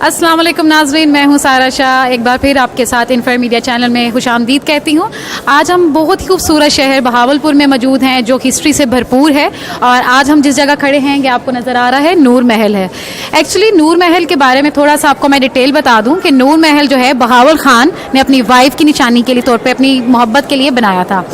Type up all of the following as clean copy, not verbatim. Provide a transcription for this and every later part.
अस्सलाम वालेकुम नाज़रीन, मैं हूं सारा शाह। एक बार फिर आपके साथ इन्फर मीडिया चैनल में खुश आमदीद कहती हूं। आज हम बहुत ही खूबसूरत शहर बहावलपुर में मौजूद हैं जो हिस्ट्री से भरपूर है। और आज हम जिस जगह खड़े हैं ये आपको नज़र आ रहा है नूर महल है। एक्चुअली नूर महल के बारे में थोड़ा सा आपको मैं डिटेल बता दूं कि नूर महल जो है बहावल खान ने अपनी वाइफ की निशानी के लिए तौर पर अपनी मोहब्बत के लिए बनाया था।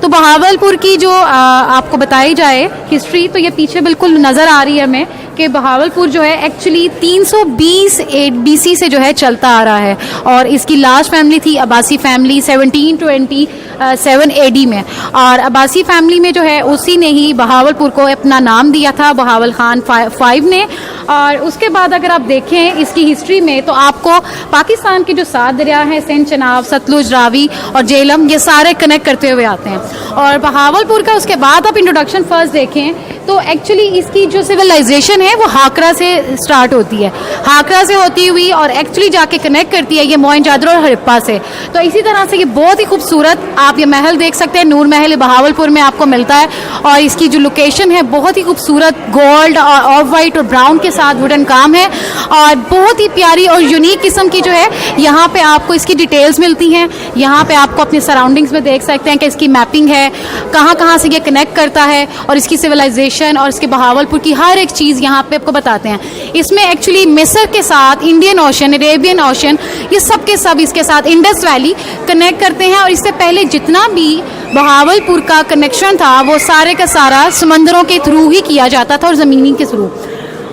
तो बहावलपुर की जो आपको बताई जाए हिस्ट्री, तो ये पीछे बिल्कुल नज़र आ रही है हमें कि बहावलपुर जो है एक्चुअली 320 BC से जो है चलता आ रहा है। और इसकी लास्ट फैमिली थी अब्बासी फैमिली 1727 AD में। और अब्बासी फैमिली में जो है उसी ने ही बहावलपुर को अपना नाम दिया था, बहावल खान 5 ने। और उसके बाद अगर आप देखें इसकी हिस्ट्री में तो आपको पाकिस्तान के जो 7 दरिया हैं, सिंध, चनाब, सतलुज, रावी और झेलम, ये सारे कनेक्ट करते हुए आते हैं। और बहावलपुर का उसके बाद आप इंट्रोडक्शन फर्स्ट देखें तो एक्चुअली इसकी जो सिविलाइजेशन है वो हाकरा से स्टार्ट होती है, हाकरा से होती हुई और एक्चुअली जाके कनेक्ट करती है ये मोहनजोदड़ो और हड़प्पा से। तो इसी तरह से ये बहुत ही खूबसूरत आप ये महल देख सकते हैं। नूर महल बहावलपुर में आपको मिलता है और इसकी जो लोकेशन है बहुत ही खूबसूरत, गोल्ड और ऑफ वाइट और ब्राउन के साथ वुडन काम है और बहुत ही प्यारी और यूनिक किस्म की जो है यहाँ पे आपको इसकी डिटेल्स मिलती हैं। यहाँ पे आपको अपने सराउंडिंग्स में देख सकते हैं कि इसकी मैपिंग है, कहाँ कहाँ से ये कनेक्ट करता है और इसकी सिविलाइजेशन और इसके बहावलपुर की हर एक चीज़ यहाँ पे आपको बताते हैं। इसमें एक्चुअली मिस्र के साथ इंडियन ओशन, अरेबियन ओशन, ये सब के सब इसके साथ इंडस वैली कनेक्ट करते हैं। और इससे पहले जितना भी बहावलपुर का कनेक्शन था वो सारे का सारा समंदरों के थ्रू ही किया जाता था और ज़मीनी के थ्रू।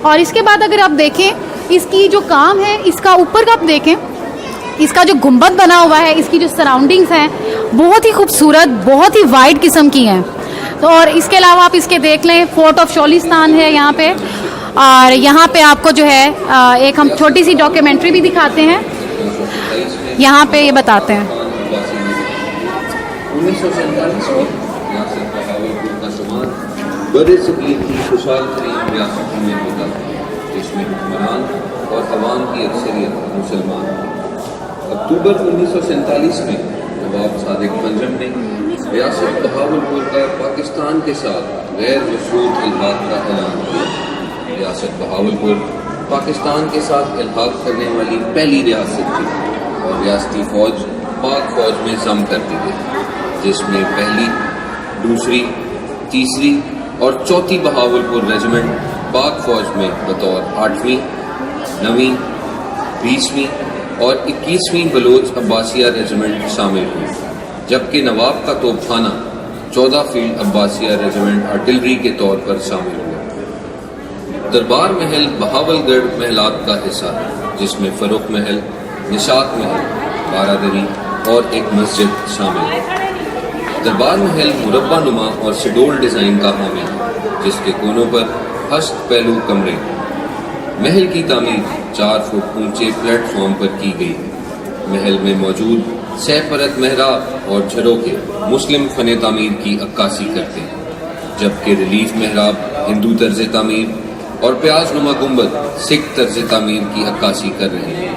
और इसके बाद अगर आप देखें इसकी जो काम है, इसका ऊपर का आप देखें, इसका जो गुंबद बना हुआ है, इसकी जो सराउंडिंग्स हैं बहुत ही खूबसूरत, बहुत ही वाइड किस्म की हैं। तो और इसके अलावा आप इसके देख लें, फोर्ट ऑफ शोलिस्तान है यहाँ पे। और यहाँ पे आपको जो है एक हम छोटी सी डॉक्यूमेंट्री भी दिखाते हैं, यहाँ पे ये बताते हैं। 1947 में रियासत बहावलपुर का शुमार बड़े सगीर की खुशहाल तरीन रियासतों में होता है जिसमें हुक्मरान और अवाम की अक्सरियत मुसलमान थी। अक्टूबर 1947 में नवाब सादिक पंजम ने रियासत बहावलपुर का पाकिस्तान के साथ गैर मशरूत इल्हाक का ऐलान किया। रियासत बहावलपुर पाकिस्तान के साथ इल्हाक करने वाली पहली रियासत थी और रियासती फ़ौज पाक फ़ौज में जम करती थी, जिसमें पहली, दूसरी, तीसरी और चौथी बहावलपुर रेजिमेंट पाक फ़ौज में बतौर 8वीं, 9वीं, 20वीं और 21वीं बलोच अब्बासिया रेजिमेंट शामिल हुई, जबकि नवाब का तोपखाना 14 फील्ड अब्बासिया रेजिमेंट आर्टिलरी के तौर पर शामिल हुआ। दरबार महल बहावलगढ़ महलात का हिस्सा है जिसमें फरुख महल, निशात महल, बारादरी और एक मस्जिद शामिल है। दरबार महल मुरब्बा नुमा और शेडोल डिज़ाइन का हामी है जिसके कोनों पर हस्त पहलू कमरे हैं। महल की तामीर 4 फुट ऊंचे प्लेटफॉर्म पर की गई है। महल में मौजूद 6 परत मेहराब और झरोखे मुस्लिम फ़न तामीर की अक्कासी करते हैं, जबकि रिलीफ मेहराब हिंदू तर्ज तामीर और प्याज नुमा गुंबद सिख तर्ज तामीर की अक्कासी कर रहे हैं।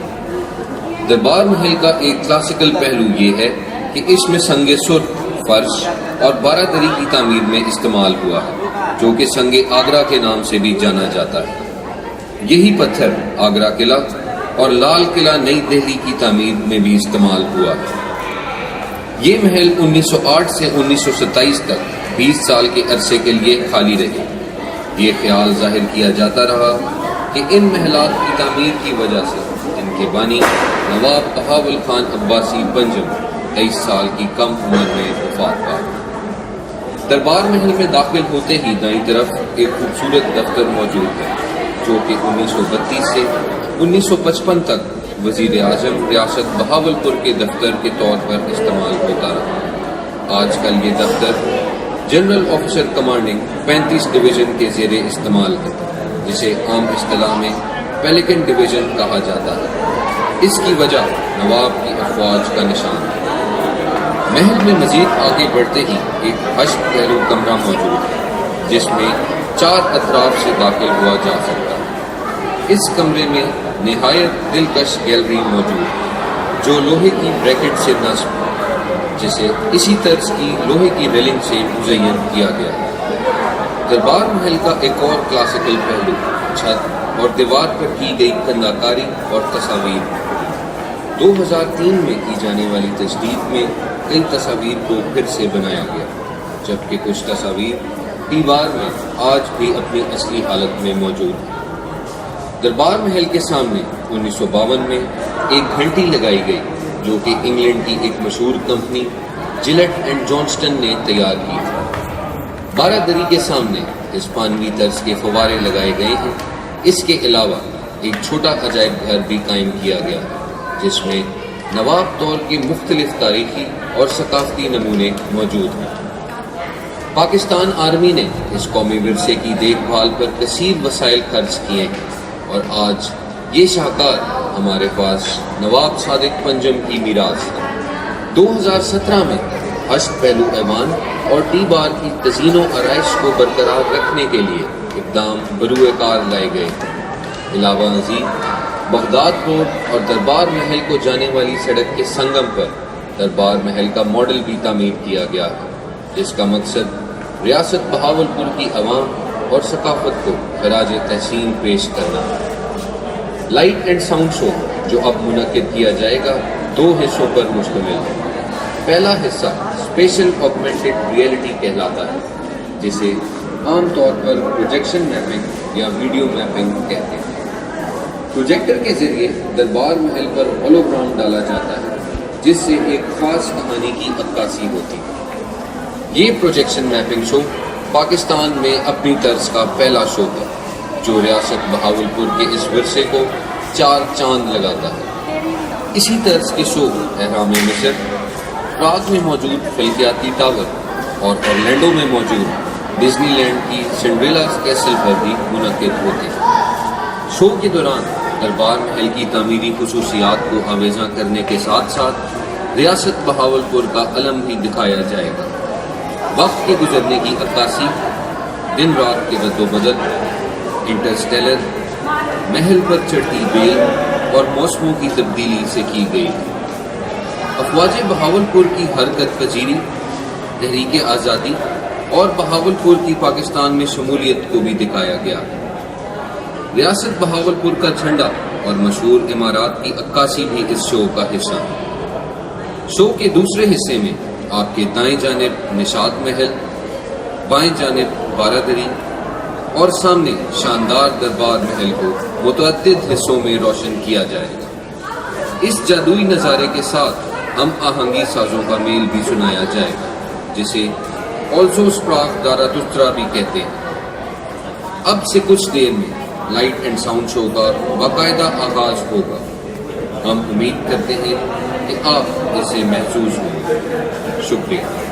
दरबार महल का एक क्लासिकल पहलू ये है कि इसमें संगे सुर्ख, फर्श और बारादरी की तामीर में इस्तेमाल हुआ है, जो कि संगे आगरा के नाम से भी जाना जाता है। यही पत्थर आगरा किला और लाल किला नई दिल्ली की तामीर में भी इस्तेमाल हुआ है। ये महल 1908 से 1927 तक 20 साल के अरसे के लिए खाली रहे। ये ख्याल जाहिर किया जाता रहा कि इन महलात की तामीर की वजह से इनके बानी नवाब बहावल खान अब्बासी पंजम 23 साल की कम उम्र में वफात पा गए। दरबार महल में दाखिल होते ही दाईं तरफ एक खूबसूरत दफ्तर मौजूद है जो कि 1932 से 1955 तक वजीर आजम रियासत बहावलपुर के दफ्तर के तौर पर इस्तेमाल होता रहा। आजकल ये दफ्तर जनरल ऑफिसर कमांडिंग 35 डिवीज़न के ज़ेरे इस्तेमाल है, जिसे आम इस्तिलाह में पेलिकन डिवीज़न कहा जाता है। इसकी वजह नवाब की अफवाज का निशान है। महल में मजीद आगे बढ़ते ही एक हश्त पहलू कमरा मौजूद है जिसमें 4 अतराफ से दाखिल हुआ जा सकता है। इस कमरे में निहायत दिलकश गैलरी मौजूद है जो लोहे की ब्रैकेट से नस्ब है, जिसे इसी तर्ज की लोहे की रेलिंग से मुज़य्यन किया गया है। दरबार महल का एक और क्लासिकल पहलू छत اور دیوار پر کی گئی کندہ کاری اور تصاویر. 2003 میں کی جانے والی تجدید میں کئی تصاویر کو پھر سے بنایا گیا، جبکہ کچھ تصاویر دیوار میں آج بھی اپنی اصلی حالت میں موجود ہیں. دربار محل کے سامنے 1952 میں ایک گھنٹی لگائی گئی جو کہ انگلینڈ کی ایک مشہور کمپنی جلیٹ اینڈ جانسٹن نے تیار کی. بارہ دری کے سامنے ہسپانوی طرز کے فوارے لگائے گئے ہیں. اس کے علاوہ ایک چھوٹا عجائب گھر بھی قائم کیا گیا ہے جس میں نواب دور کے مختلف تاریخی اور ثقافتی نمونے موجود ہیں. پاکستان آرمی نے اس قومی ورثے کی دیکھ بھال پر کثیر وسائل خرچ کیے ہیں اور آج یہ شاہکار ہمارے پاس نواب صادق پنجم کی میراث ہے. 2017 میں ہشت پہلو ایوان اور ٹی بار کی تزئین و آرائش کو برقرار رکھنے کے لیے اقدام بروئے کار لائے گئے. علاوہ ازیں بغداد روڈ اور دربار محل کو جانے والی سڑک کے سنگم پر دربار محل کا ماڈل بھی تعمیر کیا گیا ہے، جس کا مقصد ریاست بہاولپور کی عوام اور ثقافت کو خراج تحسین پیش کرنا ہے. لائٹ اینڈ ساؤنڈ شو جو اب منعقد کیا جائے گا 2 حصوں پر مشتمل ہے. پہلا حصہ اسپیشل آگمنٹڈ ریئلٹی کہلاتا ہے، جسے عام طور پر پروجیکشن میپنگ یا ویڈیو میپنگ کہتے ہیں. پروجیکٹر کے ذریعے دربار محل پر ہولوگرام ڈالا جاتا ہے جس سے ایک خاص کہانی کی عکاسی ہوتی ہے. یہ پروجیکشن میپنگ شو پاکستان میں اپنی طرز کا پہلا شو ہے جو ریاست بہاولپور کے اس ورثے کو 4 چاند لگاتا ہے. اسی طرز کے شو اہرام مصر، پراگ میں موجود فلکیاتی ٹاور اور اورلینڈو میں موجود ڈزنی لینڈ کی سنڈریلا کیسل پر بھی منعقد ہوتے ہیں. شو کے دوران دربار محل کی تعمیری خصوصیات کو آویزاں کرنے کے ساتھ ساتھ ریاست بہاولپور کا علم بھی دکھایا جائے گا. وقت کے گزرنے کی عکاسی دن رات کے رد و بدل، انٹرسٹیلر، محل پر چڑھتی بیل اور موسموں کی تبدیلی سے کی گئی. افواج بہاولپور کی حرکت پذیری، تحریک آزادی اور بہاولپور کی پاکستان میں شمولیت کو بھی دکھایا گیا. ریاست بہاولپور کا جھنڈا اور مشہور عمارات کی عکاسی بھی اس شو کا حصہ ہے. شو کے دوسرے حصے میں آپ کے دائیں جانب نشاط محل، بائیں جانب بارہ دری اور سامنے شاندار دربار محل کو متعدد حصوں میں روشن کیا جائے گا. اس جادوئی نظارے کے ساتھ ہم آہنگی سازوں کا میل بھی سنایا جائے گا جسے آلسو اسپراگ داراتسترا بھی کہتے ہیں. اب سے کچھ دیر میں لائٹ اینڈ ساؤنڈ شو کا باقاعدہ آغاز ہوگا. ہم امید کرتے ہیں کہ آپ اسے محظوظ ہوں. شکریہ.